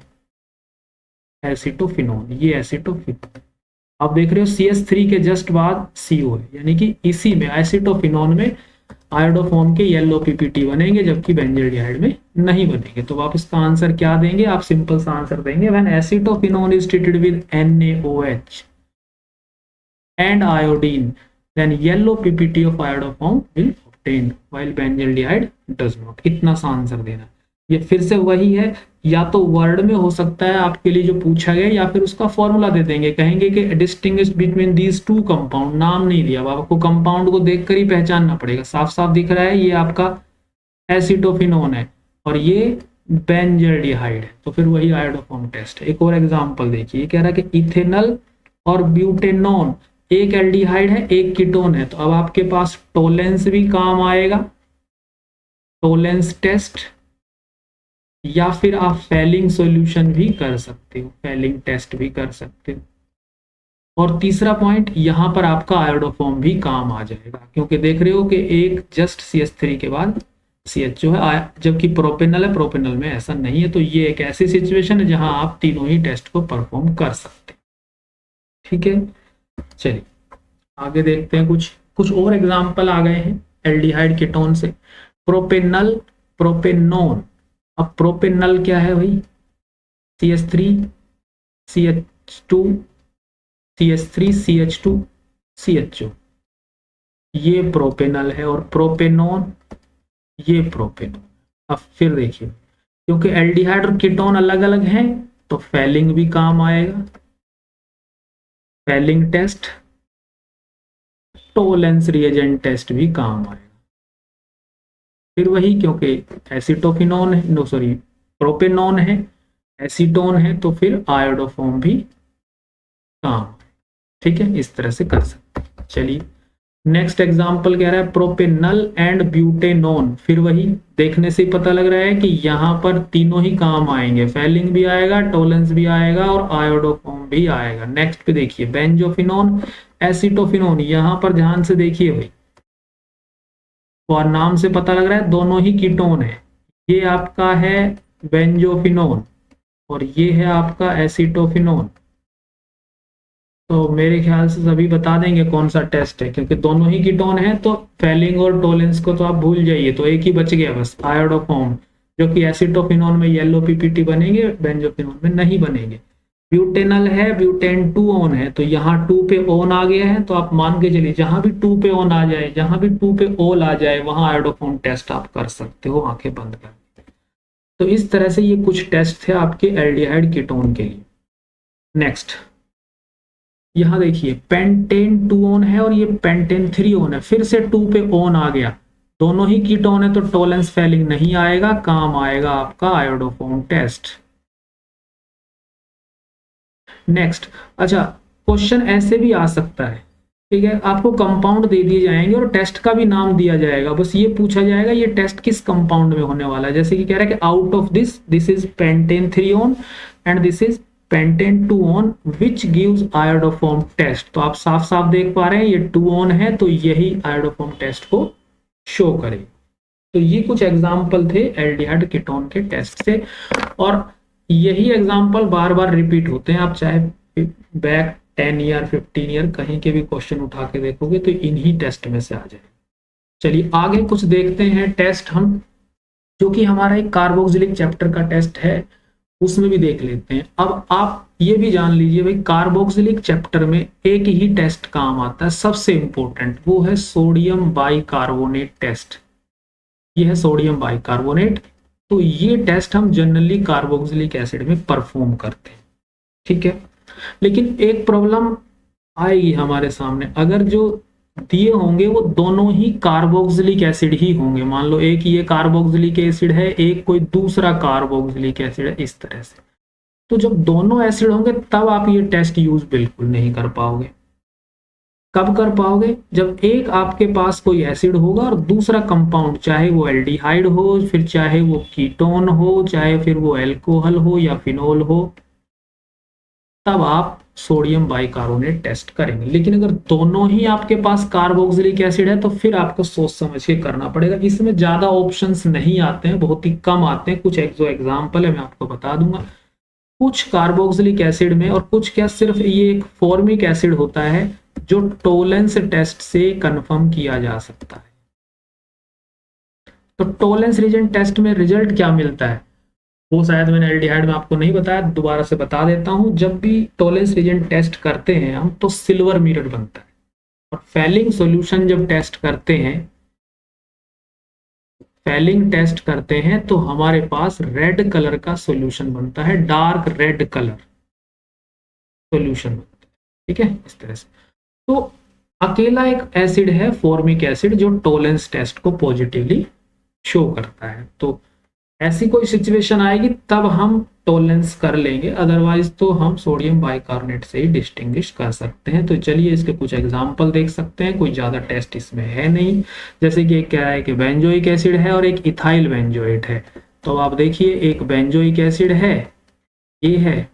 [SPEAKER 1] एसीटोफिनोन, ये एसीटोफिनोन। आप देख रहे हो CH3 के जस्ट बाद CO है, यानी कि इसी में एसीटोफिनोन में आयोडोफॉर्म के येलो पीपीटी बनेंगे जबकि बेंजल्डिहाइड में नहीं बनेंगे। तो आप इसका आंसर क्या देंगे, आप सिंपल सा आंसर देंगे when acetophenone is treated with NaOH and iodine then yellow PPT of iodoform will obtained while benzaldehyde does not। इतना सा आंसर देना। ये फिर से वही है, या तो वर्ड में हो सकता है आपके लिए जो पूछा गया, या फिर उसका फॉर्मूला दे देंगे, कहेंगे कि distinguish between these two compound, नाम नहीं दिया, अब आपको कंपाउंड को देखकर ही पहचानना पड़ेगा। साफ साफ दिख रहा है ये आपका एसिटोफिनोन है और ये बेंजल्डिहाइड है, तो फिर वही आयोडोफॉर्म टेस्ट है। एक और एग्जांपल देखिए, कह रहा है कि इथेनॉल और ब्यूटेनॉन, एक एल्डिहाइड है एक कीटोन है, तो अब आपके पास टोलेंस भी काम आएगा, टोलेंस टेस्ट, या फिर आप फेलिंग सॉल्यूशन भी कर सकते हो, फेलिंग टेस्ट भी कर सकते हो। और तीसरा पॉइंट, यहां पर आपका आयोडोफॉर्म भी काम आ जाएगा, क्योंकि देख रहे हो कि एक जस्ट CH3 के बाद CH जो है, जबकि प्रोपेनल है, प्रोपेनल में ऐसा नहीं है। तो ये एक ऐसी सिचुएशन है जहां आप तीनों ही टेस्ट को परफॉर्म कर सकते हैं। ठीक है, चलिए आगे देखते हैं। कुछ और एग्जांपल आ गए हैं एल्डिहाइड कीटोन से। Propanal, propanone. अब प्रोपेनल क्या है भाई, CH3 CH2 CH3 CH2 CHO, ये प्रोपेनल है। और प्रोपेनोन, ये प्रोपेनोन। अब फिर देखिए, क्योंकि एल्डिहाइड और कीटोन अलग अलग हैं तो फेलिंग भी काम आएगा, Fehling test, Tollens reagent test भी काम आएगा। फिर वही, क्योंकि एसिटोफिनोन है, नो सॉरी प्रोपेनोन है, एसीटोन है, तो फिर आयोडोफॉर्म भी काम। ठीक है, इस तरह से कर सकते हैं। चलिए नेक्स्ट एग्जांपल कह रहा है प्रोपेनल एंड ब्यूटेनोन। फिर वही, देखने से ही पता लग रहा है कि यहाँ पर तीनों ही काम आएंगे, फेलिंग भी आएगा, टोलेंस भी आएगा और आयोडोफॉर्म भी आएगा। नेक्स्ट पे देखिए बेंजोफिनोन, एसिटोफिनोन। यहाँ पर ध्यान से देखिए भाई, और नाम से पता लग रहा है दोनों ही कीटोन है। ये आपका है बेंजोफिनोन और ये है आपका एसिटोफिनोन। तो मेरे ख्याल से सभी बता देंगे कौन सा टेस्ट है, क्योंकि दोनों ही कीटोन है, तो फेलिंग और टोलेंस को तो आप भूल जाइए। तो एक ही बच गया बस, आयोडोफॉर्म, जो कि एसिटोफिनोन में येलो पीपीटी बनेंगे, बेंजोफिनोन में नहीं बनेंगे। ब्यूटेनल है, ब्यूटेन 2 ऑन है, तो यहाँ 2 पे ऑन आ गया है, तो आप मान के चलिए जहां भी 2 पे ऑन आ जाए, जहां भी 2 पे ऑल आ जाए, वहां आयोडोफॉर्म टेस्ट आप कर सकते हो आंखें बंद कर। तो इस तरह से ये कुछ टेस्ट थे आपके एल्डिहाइड कीटोन के लिए। नेक्स्ट यहां देखिए, पेंटेन 2 ऑन है और ये पेंटेन 3 ऑन है, फिर से 2 पे ऑन आ गया, दोनों ही कीटोन है, तो टोलेंस फेलिंग नहीं आएगा, काम आएगा आपका आयोडोफॉर्म टेस्ट। नेक्स्ट, अच्छा क्वेश्चन ऐसे भी आ सकता है, ठीक है, आपको कंपाउंड दे दिए जाएंगे और टेस्ट का भी नाम दिया जाएगा, बस ये पूछा जाएगा ये टेस्ट किस कंपाउंड में होने वाला है। जैसे कि कह रहा है कि out of this is pentane 3 one and this is pentane 2 one which gives iodoform test. तो आप साफ साफ देख पा रहे हैं ये 2 ऑन है, तो यही आयोडोफॉर्म टेस्ट को शो करे। तो ये कुछ एग्जाम्पल थे एल्डिहाइड कीटोन के टेस्ट से, और यही एग्जाम्पल बार बार रिपीट होते हैं। आप चाहे बैक 10 ईयर 15 ईयर कहीं के भी क्वेश्चन उठा के देखोगे तो इन्हीं टेस्ट में से आ जाए। चलिए आगे कुछ देखते हैं टेस्ट हम, जो कि हमारा एक कार्बोक्सिलिक चैप्टर का टेस्ट है, उसमें भी देख लेते हैं। अब आप ये भी जान लीजिए भाई, कार्बोक्सिलिक चैप्टर में एक ही टेस्ट काम आता है, सबसे इंपॉर्टेंट, वो है सोडियम बाइकार्बोनेट टेस्ट। ये है सोडियम बाइकार्बोनेट। तो ये टेस्ट हम जनरली कार्बोक्सिलिक एसिड में परफॉर्म करते हैं, ठीक है। लेकिन एक प्रॉब्लम आएगी हमारे सामने, अगर जो दिए होंगे वो दोनों ही कार्बोक्सिलिक एसिड ही होंगे, मान लो एक ये कार्बोक्सिलिक एसिड है, एक कोई दूसरा कार्बोक्सिलिक एसिड है, इस तरह से, तो जब दोनों एसिड होंगे तब आप ये टेस्ट यूज बिल्कुल नहीं कर पाओगे। कब कर पाओगे? जब एक आपके पास कोई एसिड होगा और दूसरा कंपाउंड, चाहे वो एल्डिहाइड हो, फिर चाहे वो कीटोन हो, चाहे फिर वो एल्कोहल हो या फिनोल हो, तब आप सोडियम बाइकार्बोनेट टेस्ट करेंगे। लेकिन अगर दोनों ही आपके पास कार्बोक्सिलिक एसिड है तो फिर आपको सोच समझ के करना पड़ेगा। इसमें ज्यादा ऑप्शंस नहीं आते हैं, बहुत ही कम आते हैं। कुछ जो एग्जाम्पल है मैं आपको बता दूंगा। कुछ कार्बोक्सिलिक एसिड में, और कुछ क्या, सिर्फ ये एक फॉर्मिक एसिड होता है जो टोलेंस टेस्ट से कंफर्म किया जा सकता है। तो टोलेंस रीजन टेस्ट में रिजल्ट क्या मिलता है वो शायद मैंने एल्डिहाइड में आपको नहीं बताया, दोबारा से बता देता हूं। जब भी टोलेंस रीजन टेस्ट करते हैं हम तो सिल्वर मिरर बनता है, और फेलिंग सॉल्यूशन जब टेस्ट करते हैं स्पेलिंग टेस्ट करते हैं तो हमारे पास रेड कलर का सॉल्यूशन बनता है, डार्क रेड कलर सॉल्यूशन बनता है। ठीक है, इस तरह से। तो अकेला एक एसिड है फॉर्मिक एसिड जो टोलेंस टेस्ट को पॉजिटिवली शो करता है। तो ऐसी कोई सिचुएशन आएगी तब हम टोलेंस कर लेंगे, अदरवाइज तो हम सोडियम बाइकार्बोनेट से ही डिस्टिंग्विश कर सकते हैं। तो चलिए इसके कुछ एग्जांपल देख सकते हैं, कोई ज़्यादा टेस्ट इसमें है नहीं। जैसे कि क्या है कि बेंजोइक एसिड है और एक इथाइल बेंजोएट है। तो आप देखिए, एक बेंजोइक एसिड है, ये है,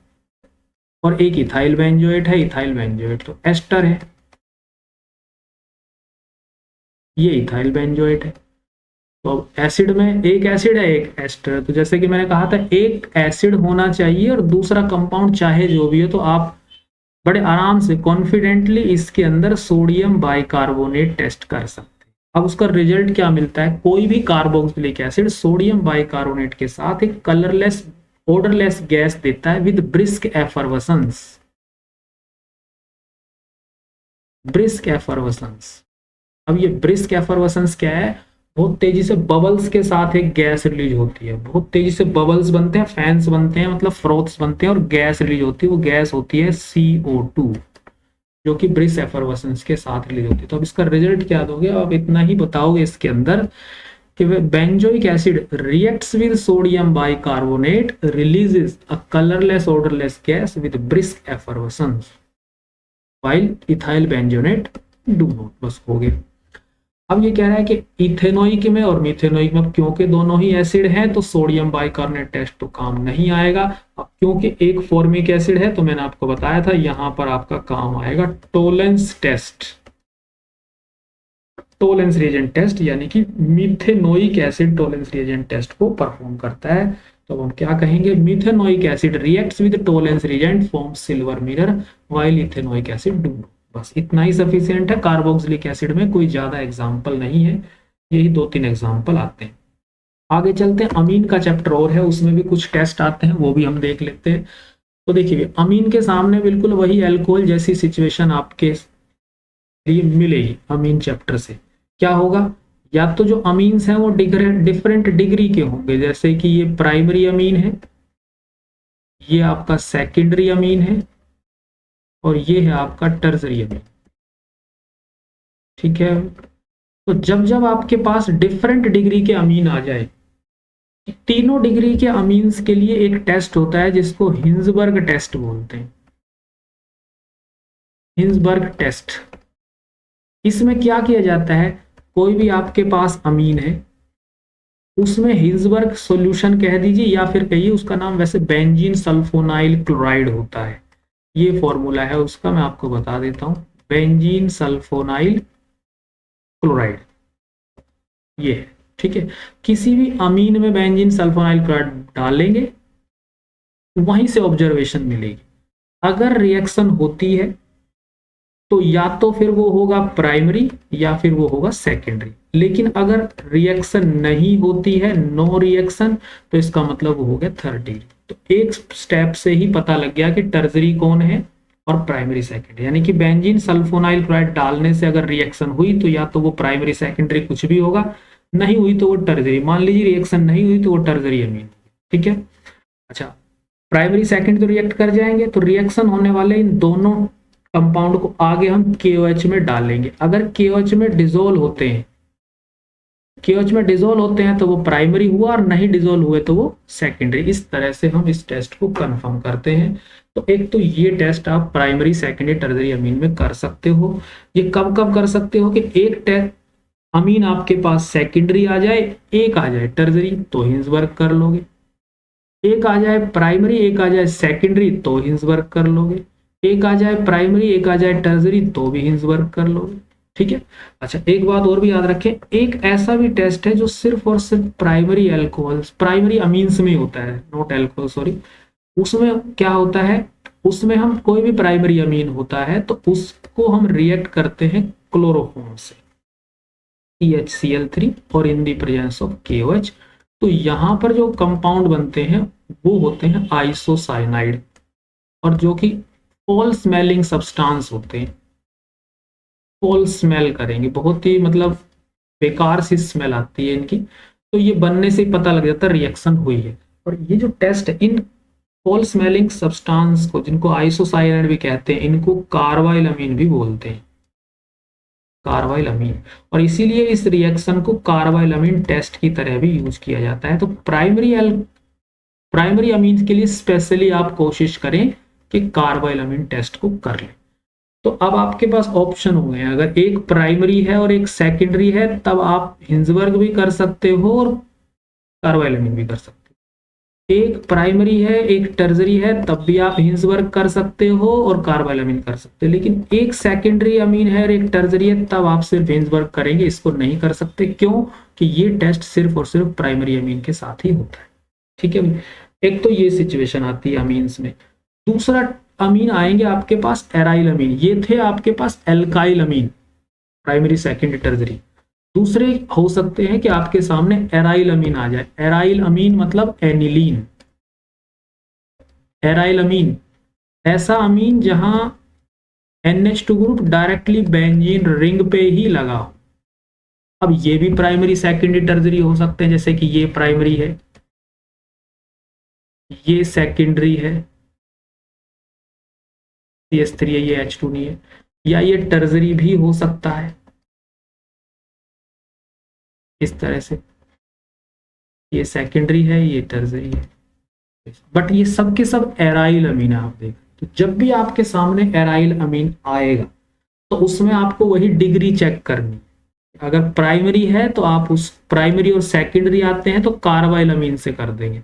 [SPEAKER 1] और एक इथाइल बेंजोएट है, इथाइल बेंजोएट तो एस्टर है, ये इथाइल बेंजोएट है। तो अब एसिड में एक एसिड है एक एस्टर, तो जैसे कि मैंने कहा था एक एसिड होना चाहिए और दूसरा कंपाउंड चाहे जो भी हो, तो आप बड़े आराम से कॉन्फिडेंटली इसके अंदर सोडियम बाइकार्बोनेट टेस्ट कर सकते हैं। अब उसका रिजल्ट क्या मिलता है, कोई भी कार्बोक्सिलिक एसिड सोडियम बाइकार्बोनेट के साथ एक कलरलेस ओडरलेस गैस देता है with brisk effervescence, brisk effervescence. अब ये ब्रिस्क एफरवेसेंस क्या है, बहुत तेजी से बबल्स के साथ एक गैस रिलीज होती है, बहुत तेजी से बबल्स बनते हैं, फैंस बनते हैं, मतलब फ्रोथ्स बनते हैं और गैस रिलीज होती है, वो गैस होती है CO2 जो कि ब्रिस्क एफरवेसेंस के साथ रिलीज होती है। तो अब इसका रिजल्ट क्या दोगे, आप इतना ही बताओगे इसके अंदर कि benzoic acid reacts with sodium bicarbonate releases a colourless odourless gas with brisk effervescence while ethyl benzoate do not. बस हो गया। अब ये कह रहा है कि इथेनोइक में और मिथेनोइक में, क्योंकि दोनों ही एसिड हैं तो सोडियम बाइकार्बोनेट टेस्ट तो काम नहीं आएगा। अब क्योंकि एक फॉर्मिक एसिड है तो मैंने आपको बताया था यहां पर आपका काम आएगा Tollens test, Tollens reagent test, यानी कि methanoic acid Tollens reagent test को परफॉर्म करता है। तो हम क्या कहेंगे, methanoic acid reacts with Tollens reagent form silver mirror while ethanoic acid do not. बस इतना ही सफिशिएंट है। कार्बोक्सिलिक एसिड में कोई ज्यादा एग्जाम्पल नहीं है, यही 2-3 एग्जाम्पल आते हैं। आगे चलते हैं, अमीन का चैप्टर और है, उसमें भी कुछ टेस्ट आते हैं, वो भी हम देख लेते हैं। तो देखिए, अमीन के सामने बिल्कुल वही अल्कोहल जैसी सिचुएशन आपके लिए मिलेगी। अमीन चैप्टर से क्या होगा, या तो जो अमीन्स हैं वो डिफरेंट डिग्री के होंगे, जैसे कि ये प्राइमरी अमीन है, ये आपका सेकेंडरी अमीन है, और ये है आपका टर्सरी अमीन। ठीक है, तो जब जब आपके पास डिफरेंट डिग्री के अमीन आ जाए, तीनों डिग्री के अमीन्स के लिए एक टेस्ट होता है जिसको हिंजबर्ग टेस्ट बोलते हैं, हिंजबर्ग टेस्ट। इसमें क्या किया जाता है, कोई भी आपके पास अमीन है उसमें हिंजबर्ग सॉल्यूशन कह दीजिए, या फिर कहिए उसका नाम वैसे बेंजीन सल्फोनाइल क्लोराइड होता है। ये फॉर्मूला है उसका, मैं आपको बता देता हूं, बेंजीन सल्फोनाइल क्लोराइड ये है। ठीक है, किसी भी अमीन में बेंजीन सल्फोनाइल क्लोराइड डालेंगे वहीं से ऑब्जर्वेशन मिलेगी। अगर रिएक्शन होती है तो या तो फिर वो होगा प्राइमरी या फिर वो होगा सेकेंडरी, लेकिन अगर रिएक्शन नहीं होती है, नो रिएक्शन, तो इसका मतलब वो हो गया थर्ड डिग्री। तो एक स्टेप से ही पता लग गया कि टर्सरी कौन है और प्राइमरी सेकेंडरी, यानी कि बेंजीन सल्फोनाइल क्लोराइड डालने से अगर रिएक्शन हुई तो या तो वो प्राइमरी सेकेंडरी कुछ भी होगा, नहीं हुई तो वो टर्सरी। मान लीजिए रिएक्शन नहीं हुई तो वो टर्सरी अमीन। ठीक है, अच्छा, प्राइमरी सेकेंडरी तो रिएक्ट कर जाएंगे, तो रिएक्शन होने वाले इन दोनों कंपाउंड को आगे हम KOH में डालेंगे। अगर KOH में डिसोल्व होते हैं, KOH में डिसोल्व होते हैं तो वो प्राइमरी हुआ, और नहीं डिसोल्व हुए तो वो सेकेंडरी। इस तरह से हम इस टेस्ट को कंफर्म करते हैं। तो एक तो ये टेस्ट आप प्राइमरी सेकेंडरी टर्सरी अमीन में कर सकते हो। ये कब कब कर सकते हो कि एक टेस्ट अमीन आपके पास सेकेंडरी आ जाए, एक आ जाए टर्सरी, तो हिंजबर्ग कर लोगे। एक आ जाए प्राइमरी, एक आ जाए सेकेंडरी, तो हिंजबर्ग कर लोगे। एक आ जाए प्राइमरी, एक आ जाए टर्सरी, तो भी हिंजबर्ग कर लोगे। ठीक है, अच्छा, एक बात और भी याद रखें, एक ऐसा भी टेस्ट है जो सिर्फ और सिर्फ प्राइमरी एल्कोहल्स, प्राइमरी अमीन्स में होता है, नॉट एल्कोहल सॉरी। उसमें क्या होता है, उसमें हम कोई भी प्राइमरी अमीन होता है तो उसको हम रिएक्ट करते हैं क्लोरोफॉर्म से, CHCl3 और इन दी प्रेजेंस ऑफ KOH। तो यहाँ पर जो कंपाउंड बनते हैं वो होते हैं आइसोसाइनाइड, और जो कि फॉल स्मेलिंग सब्सटेंस होते हैं, फॉल स्मेल करेंगे, बहुत ही मतलब बेकार सी स्मेल आती है इनकी। तो ये बनने से ही पता लग जाता है रिएक्शन हुई है। और ये जो टेस्ट है, इन फॉल स्मेलिंग सब्सटेंस को, जिनको आइसोसाइनाइड भी कहते हैं, इनको कार्बाइल अमीन भी बोलते हैं, कार्बाइल अमीन। और इसीलिए इस रिएक्शन को कार्बाइल अमीन टेस्ट की तरह भी यूज किया जाता है। तो प्राइमरी अमीन के लिए स्पेशली आप कोशिश करें कि कार्बाइल अमीन टेस्ट को कर लें। तो अब आपके पास ऑप्शन हो गए, अगर एक प्राइमरी है और एक सेकेंडरी है तब आप हिंजबर्ग भी कर सकते हो और कार्बाइल अमीन भी कर सकते हो। एक प्राइमरी है एक टर्जरी है तब भी आप हिंजबर्ग कर सकते हो और कार्बाइल अमीन कर सकते हो। लेकिन एक सेकेंडरी अमीन है और एक टर्जरी है तब आप सिर्फ हिंजबर्ग करेंगे, इसको नहीं कर सकते। क्यों? कि ये टेस्ट सिर्फ और सिर्फ प्राइमरी अमीन के साथ ही होता है। ठीक है, एक तो ये सिचुएशन आती है अमीन्स में। दूसरा अमीन आएंगे आपके पास एराइल अमीन, ये थे आपके पास एल्काइल अमीन, प्राइमरी सेकेंडरी टर्जरी। दूसरे हो सकते हैं कि आपके सामने एराइल अमीन आ जाए। एराइल अमीन मतलब एनिलीन। एराइल अमीन ऐसा अमीन जहां NH2 group directly benzene ring पे ही लगा हो। अब ये भी प्राइमरी सेकेंडरी टर्जरी हो सकते हैं, जैसे कि ये प्राइमरी है, ये सेकेंडरी है, CH3 है, ये H2 नहीं है, या ये टर्जरी भी हो सकता है इस तरह से। ये सेकेंडरी है, ये टर्जरी है, बट ये सब के सब एराइल अमीन है। आप देख, तो जब भी आपके सामने एराइल अमीन आएगा तो उसमें आपको वही डिग्री चेक करनी। अगर प्राइमरी है तो आप उस प्राइमरी और सेकेंडरी आते हैं तो कार्बाइल अमीन से कर देंगे,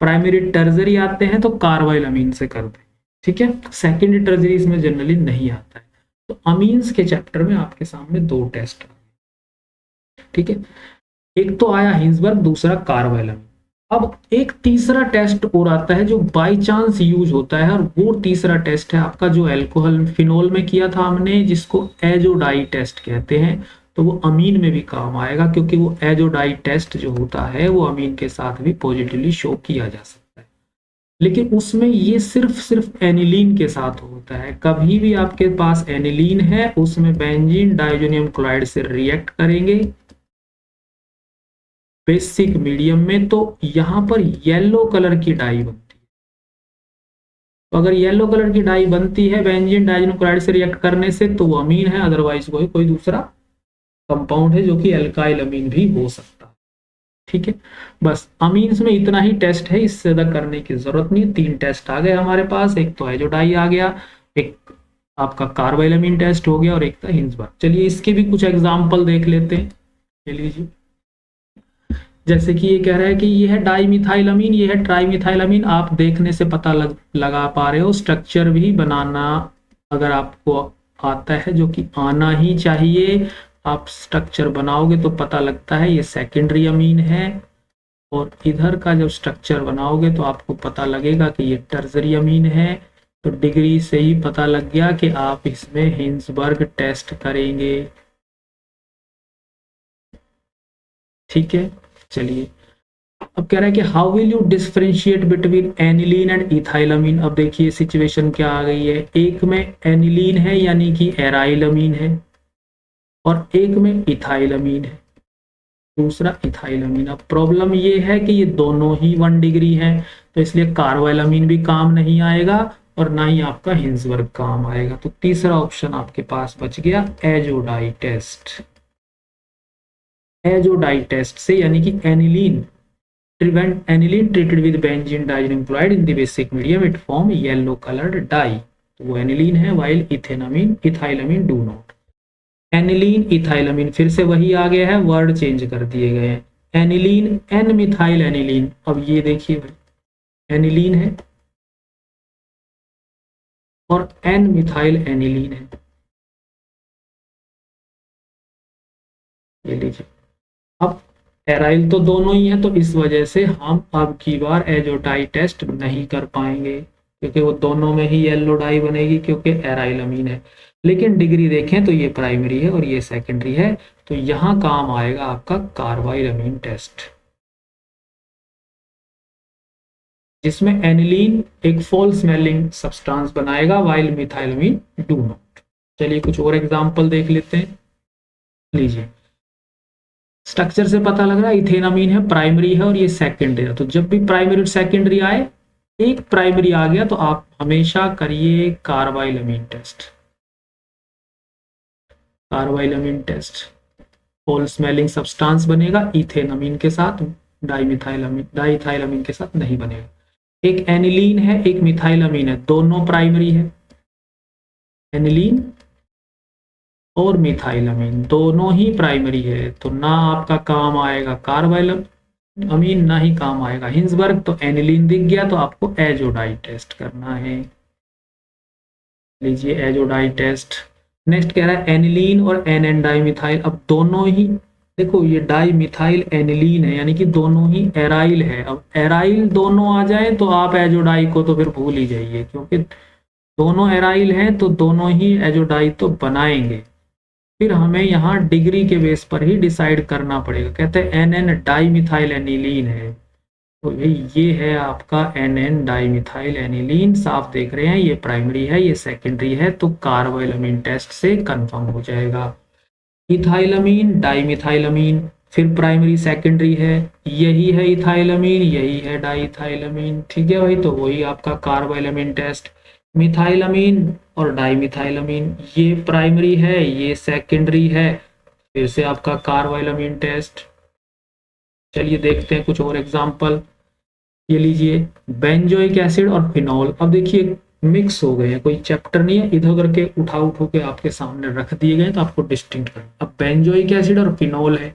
[SPEAKER 1] प्राइमरी टर्जरी आते हैं तो कार्बाइल अमीन से कर देंगे। ठीक है, सेकेंडरी टर्जरी इसमें जनरली नहीं आता है। तो अमीन्स के चैप्टर में आपके सामने दो टेस्ट। ठीक है, एक तो आया हिंजबर्ग, दूसरा कार्बाइल अमीन। अब एक तीसरा टेस्ट और आता है जो बाय चांस यूज होता है, और वो तीसरा टेस्ट है आपका जो अल्कोहल फिनोल में किया था हमने, जिसको एजोडाई टेस्ट कहते हैं। तो वो अमीन में भी काम आएगा, क्योंकि वो एजोडाई टेस्ट जो होता है वो अमीन के साथ भी पॉजिटिवली शो किया जा सकता है। लेकिन उसमें ये सिर्फ एनिलीन के साथ होता है। कभी भी आपके पास एनिलीन है, उसमें बेंजीन डाइजोनियम क्लोराइड से रिएक्ट करेंगे बेसिक मीडियम में, तो यहां पर येलो कलर की डाई बनती है। तो अगर येलो कलर की डाई बनती है बेंजीन डाइजोनियम क्लोराइड से रिएक्ट करने से, तो वो अमीन है, अदरवाइज कोई दूसरा कंपाउंड है जो कि एल्काइल अमीन भी हो सकता है। ठीक है, बस अमीन्स में इतना ही टेस्ट है, इससे ज्यादा करने की जरूरत नहीं। तीन टेस्ट आ गए हमारे पास, एक तो एजोडाई आ गया, एक आपका कार्बाइल अमीन टेस्ट हो गया, और एक था हिंजबर्ग। चलिए इसके भी कुछ एग्जाम्पल देख लेते हैं। ले लीजिए, जैसे कि ये कह रहा है कि ये है डाईमिथाइलअमीन, ये है ट्राईमिथाइलअमीन। आप देखने से पता लगा पा रहे हो, स्ट्रक्चर भी बनाना अगर आपको आता है, जो कि आना ही चाहिए, आप स्ट्रक्चर बनाओगे तो पता लगता है ये सेकेंडरी अमीन है। और इधर का जब स्ट्रक्चर बनाओगे तो आपको पता लगेगा कि ये टर्जरी अमीन है। तो डिग्री से ही पता लग गया कि आप इसमें हिंसबर्ग टेस्ट करेंगे। ठीक है, चलिए अब कह रहा है कि how will you differentiate between aniline and ethylamine. अब देखिए सिचुएशन क्या आ गई है, एक में एनिलीन है यानी कि एराइल अमीन है, और एक में इथाइलअमीन है, दूसरा इथाइलअमीन। अब प्रॉब्लम ये है कि ये दोनों ही 1 डिग्री है, तो इसलिए कार्बाइलअमीन भी काम नहीं आएगा और ना ही आपका हिंसबर्ग काम आएगा। तो तीसरा ऑप्शन आपके पास बच गया एजोडाई टेस्ट। एजोडाई टेस्ट से यानी कि aniline prevent aniline treated with benzene diazonium chloride in the basic medium, it form yellow colored dye। तो वो एनिलीन है, while इथाइलअमीन do not। एनिलीन इथाइलअमीन फिर से वही आ गया है, वर्ड चेंज कर दिए गए हैं। Aniline N methyl aniline. अब ये देखिए भाई, एनिलीन है और एन मिथाइल एनिलीन है। ये लीजिए, अब एराइल तो दोनों ही है, तो इस वजह से हम अब की बार एजोडाई टेस्ट नहीं कर पाएंगे, क्योंकि वो दोनों में ही येलो डाई बनेगी, क्योंकि एराइल अमीन है। लेकिन डिग्री देखें तो ये प्राइमरी है और ये सेकेंडरी है, तो यहां काम आएगा आपका कार्बाइल अमीन टेस्ट, जिसमें एनिलीन एक फॉल स्मेलिंग सब्सटेंस बनाएगा, वाइल मिथाइलअमीन डू नॉट। चलिए कुछ और एग्जांपल देख लेते हैं। लीजिए, स्ट्रक्चर से पता लग रहा है इथेनामीन है, प्राइमरी है और ये सेकेंडरी है। तो जब भी प्राइमरी और सेकेंडरी आए, एक प्राइमरी आ गया तो आप हमेशा करिए carbylamine test. Carbylamine test foul smelling substance बनेगा इथेनामीन के साथ, डाइथाइलामीन के साथ नहीं बनेगा। एक एनिलीन है, एक मिथाइलामीन है, दोनों प्राइमरी है। एनिलीन और मिथाइलामीन दोनों ही प्राइमरी है, तो ना आपका काम आएगा कार्बाइलमीन, ना ही काम आएगा हिंसबर्ग। तो एनिलीन दिख गया तो आपको एजोडाई टेस्ट करना है। लीजिए एजोडाई टेस्ट। नेक्स्ट कह रहा है एनिलीन और एन डाइमिथाइल। अब दोनों ही देखो, ये डाइमिथाइल एनिलीन है, यानी कि दोनों ही एराइल है। अब एराइल दोनों आ जाए तो आप एजोडाई को तो फिर भूल ही जाइए, क्योंकि दोनों एराइल हैं तो दोनों ही एजोडाई तो बनाएंगे। फिर हमें यहाँ डिग्री के बेस पर ही डिसाइड करना पड़ेगा। कहते हैं एन डाइमिथाइल एनिलीन है, तो ये है आपका एन डाइमिथाइल एनिलीन। साफ देख रहे हैं, ये प्राइमरी है, ये सेकेंडरी है, तो कार्बाइलमीन टेस्ट से कंफर्म हो जाएगा। इथाइलमीन, डाइमिथाइलमीन, फिर प्राइमरी सेकेंडरी है, यही है इथाइलमीन, यही है डाइथाइलमीन। ठीक है भाई, तो वही आपका कार्बाइलमीन टेस्ट। मिथाइलमीन और डाइमिथाइलमीन, ये प्राइमरी है, ये सेकेंडरी है, फिर से आपका कार्बाइलमीन टेस्ट। चलिए देखते हैं कुछ और एग्जाम्पल। ये लीजिए बेंजोइक एसिड और फिनॉल। अब देखिए मिक्स हो गए हैं, कोई चैप्टर नहीं है, इधर करके उठा के आपके सामने रख दिए गए, तो आपको डिस्टिंक्ट करना। अब बेंजोइक एसिड और फिनॉल है,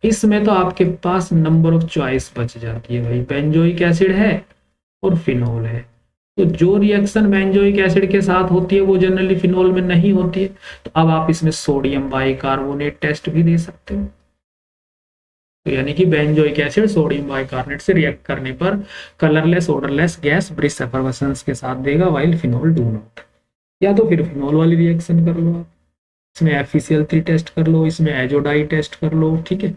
[SPEAKER 1] इसमें तो आपके पास नंबर ऑफ चॉइस बच जाती है भाई। बेंजोइक एसिड है और फिनॉल है, तो जो रिएक्शन बेंजोइक एसिड के साथ होती है वो जनरली फिनॉल में नहीं होती है। तो अब आप इसमें सोडियम बाइकार्बोनेट टेस्ट भी दे सकते हो। तो यानी कि बेंजोइक एसिड सोडियम बाइकार्बोनेट से रिएक्ट करने पर colourless odourless gas brisk effervescence के साथ देगा, वाइल फिनॉल डू नॉट। या तो फिर फिनॉल वाली रिएक्शन कर लो आप, इसमें FeCl3 टेस्ट कर लो, इसमें एजोडाई टेस्ट कर लो। ठीक है,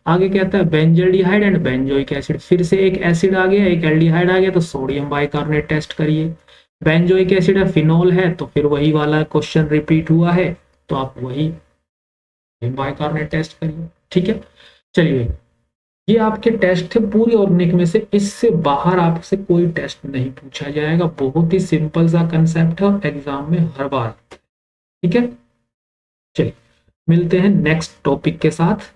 [SPEAKER 1] आगे कहता है बेंजल्डिहाइड एंड बेंजोइक एसिड। फिर से एक एसिड आ गया, एक एल्डिहाइड आ गया, तो सोडियम बाइकार्बोनेट टेस्ट करिए। बेंजोइक एसिड है, फिनॉल है, तो फिर वही वाला क्वेश्चन रिपीट हुआ है, तो आप वही बाइकार्बोनेट टेस्ट करिए। ठीक है, चलिए ये आपके टेस्ट थे पूरी ऑर्गेनिक में से, इससे बाहर आपसे कोई टेस्ट नहीं पूछा जाएगा। बहुत ही सिंपल सा कंसेप्ट है और एग्जाम में हर बार। ठीक है, चलिए मिलते हैं नेक्स्ट टॉपिक के साथ।